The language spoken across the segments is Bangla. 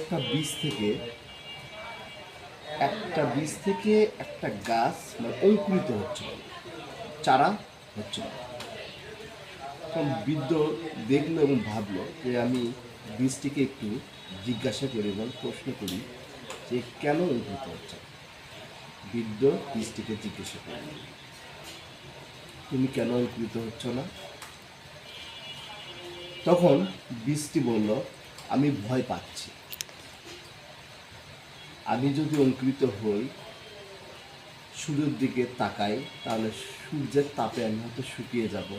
একটা বীজ থেকে একটা গাছ মানে অঙ্কুরিত হচ্ছিল, চারা হচ্ছিল। তখন বৃদ্ধ দেখলো এবং ভাবলো যে আমি বীজটিকে একটু জিজ্ঞাসা করি এবং প্রশ্ন করি যে কেন অঙ্কুরিত হচ্ছে। বৃদ্ধ বীজটিকে জিজ্ঞাসা করল, তুমি কেন অঙ্কুরিত হচ্ছ না? তখন বীজটি বলল, আমি ভয় পাচ্ছি। আমি যদি অঙ্কুরিত হই, সূর্যের দিকে তাকাই, তাহলে সূর্যের তাপে আমি হয়তো শুকিয়ে যাব।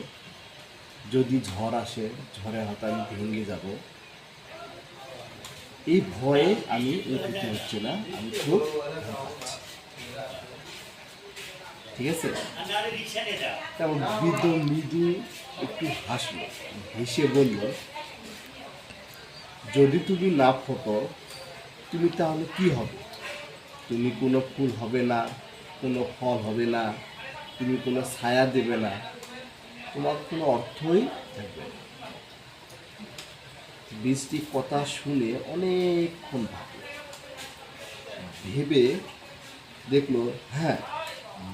যদি ঝড় আসে, ঝড়ে হয়তো আমি ভেঙে যাব। এই ভয়ে আমি অঙ্কুরিত হচ্ছে না, আমি খুব ভয় পাচ্ছি। ঠিক আছে? তেমন বৃদ্ধ মৃদু একটু হাসলো, হেসে বলল, যদি তুমি না ফোটো, তুমি তাহলে কি হবে? তুমি কোনো ফুল হবে না, কোনো ফল হবে না, তুমি কোনো ছায়া দেবে না, তোমার কোনো অর্থই থাকবে না। বীজটি কথা শুনে অনেকক্ষণ ভাবল, ভেবে দেখলো হ্যাঁ,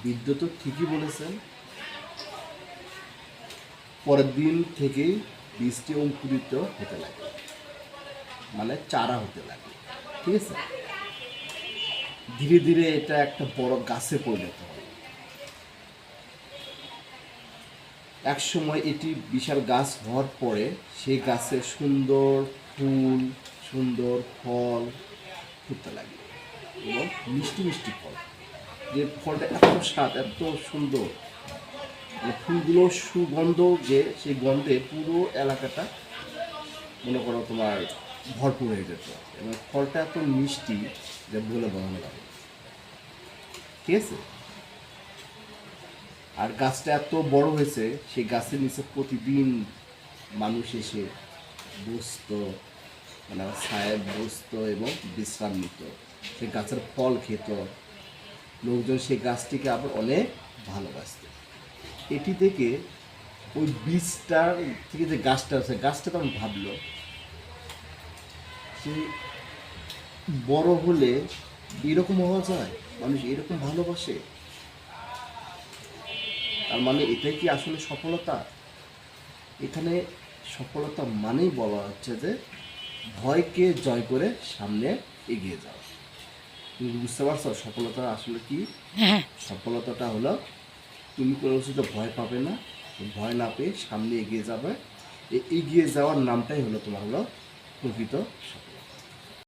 বৃদ্ধ তো ঠিকই বলেছেন। পরের দিন থেকেই বীজটি অঙ্কুরিত হতে লাগে, মানে চারা হতে লাগে। ঠিক আছে? ধীরে ধীরে এটা একটা বড় গাছে পরিণত হয়। এক সময় এটি বিশাল গাছ হওয়ার পরে সেই গাছে সুন্দর ফুল, সুন্দর ফল ফুটতে লাগে এবং মিষ্টি মিষ্টি ফল। যে ফলটা এত স্বাদ, এত সুন্দর, ফুলগুলোর সুগন্ধ, যে সেই গন্ধে পুরো এলাকাটা মনে করো তোমার ভরপুর হয়ে যেত। এবং ফলটা এত মিষ্টি যে বলে বোঝানো যাবে। ঠিক আছে? আর গাছটা এত বড় হয়েছে, সেই গাছের নিচে প্রতিদিন মানুষ এসে বসতো, মানে ছায়ায় বসতো এবং বিশ্রাম নিত, সেই গাছের ফল খেত। লোকজন সেই গাছটিকে আবার অনেক ভালোবাসত। এটি থেকে ওই বীজটার থেকে যে গাছটা আছে, গাছটা তখন ভাবলো যে বড় হলে এরকম হওয়া যায়, মানুষ এরকম ভালোবাসে। তার মানে এটাই কি আসলে সফলতা? এখানে সফলতা মানেই বলা হচ্ছে যে ভয়কে জয় করে সামনে এগিয়ে যাওয়া। তুমি বুঝতে পারছো সফলতা আসলে কি? সফলতাটা হলো তুমি কোনো কিছুতে ভয় পাবে না, ভয় না পেয়ে সামনে এগিয়ে যাবে। এই এগিয়ে যাওয়ার নামটাই হলো তোমার হলো প্রকৃত সফলতা।